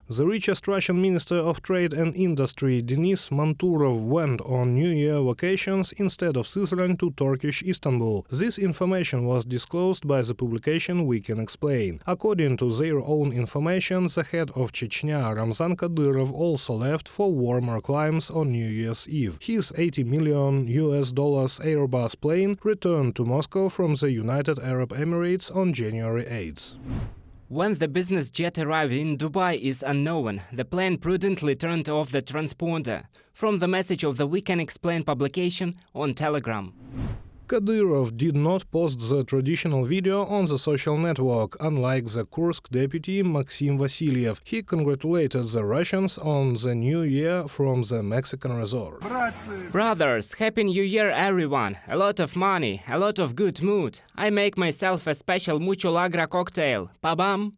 The richest Russian Minister of Trade and Industry, Denis Manturov, went on New Year vacations instead of Switzerland to Turkish Istanbul. This information was disclosed by the publication We Can Explain. According to their own information, the head of Chechnya, Ramzan Kadyrov, also left for warmer climes on New Year's Eve. His $80 million Airbus plane returned to Moscow from the United Arab Emirates on January 8th. When the business jet arrived in Dubai is unknown. The plane prudently turned off the transponder. From the message of the We Can Explain publication on Telegram. Kadyrov did not post the traditional video on the social network, unlike the Kursk deputy Maxim Vasilyev. He congratulated the Russians on the new year from the Mexican resort. Brothers, Happy New Year everyone! A lot of money, a lot of good mood. I make myself a special mucho lagra cocktail. Pa-bam!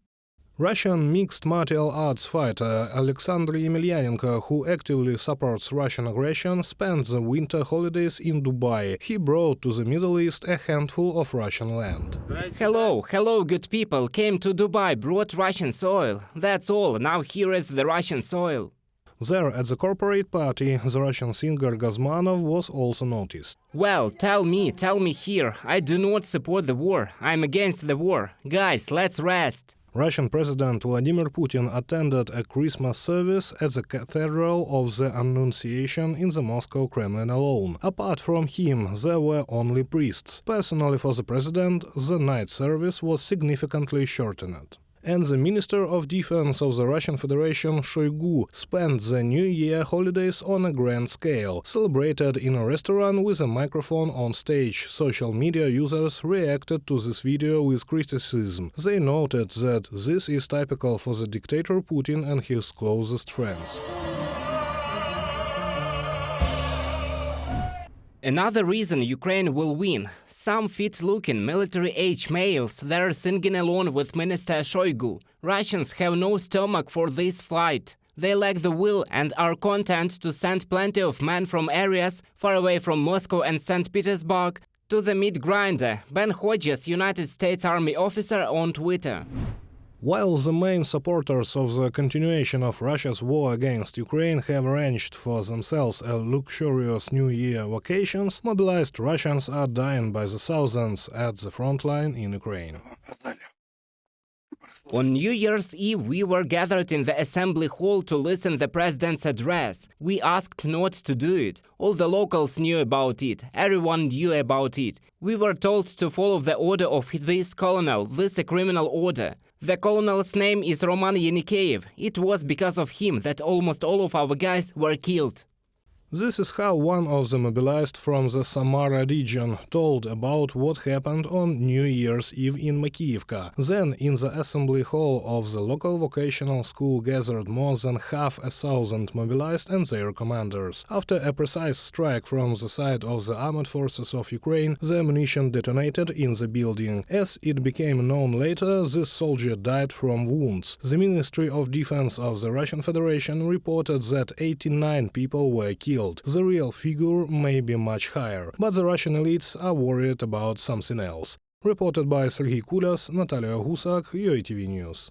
Russian mixed martial arts fighter Alexander Yemelyanenko, who actively supports Russian aggression, spent the winter holidays in Dubai. He brought to the Middle East a handful of Russian land. Hello, good people. Came to Dubai, brought Russian soil. That's all. Now here is the Russian soil. There, at the corporate party, the Russian singer Gazmanov was also noticed. Well, tell me here. I do not support the war. I'm against the war. Guys, let's rest. Russian President Vladimir Putin attended a Christmas service at the Cathedral of the Annunciation in the Moscow Kremlin alone. Apart from him, there were only priests. Personally for the president, the night service was significantly shortened. And the Minister of Defense of the Russian Federation, Shoigu, spent the New Year holidays on a grand scale, celebrated in a restaurant with a microphone on stage. Social media users reacted to this video with criticism. They noted that this is typical for the dictator Putin and his closest friends. Another reason Ukraine will win. Some fit-looking military-age males there singing along with Minister Shoigu. Russians have no stomach for this fight. They lack the will and are content to send plenty of men from areas far away from Moscow and St. Petersburg to the meat grinder. Ben Hodges, United States Army officer, on Twitter. While the main supporters of the continuation of Russia's war against Ukraine have arranged for themselves a luxurious New Year vacations, mobilized Russians are dying by the thousands at the front line in Ukraine. On New Year's Eve, we were gathered in the assembly hall to listen to the president's address. We asked not to do it. All the locals knew about it. Everyone knew about it. We were told to follow the order of this colonel. This is a criminal order. The colonel's name is Roman Yenikеев. It was because of him that almost all of our guys were killed. This is how one of the mobilized from the Samara region told about what happened on New Year's Eve in Makiyivka. Then, in the assembly hall of the local vocational school gathered more than 500,000 mobilized and their commanders. After a precise strike from the side of the armed forces of Ukraine, the ammunition detonated in the building. As it became known later, this soldier died from wounds. The Ministry of Defense of the Russian Federation reported that 89 people were killed. The real figure may be much higher, but the Russian elites are worried about something else. Reported by Sergei Kulas, Natalia Gusak, UATV News.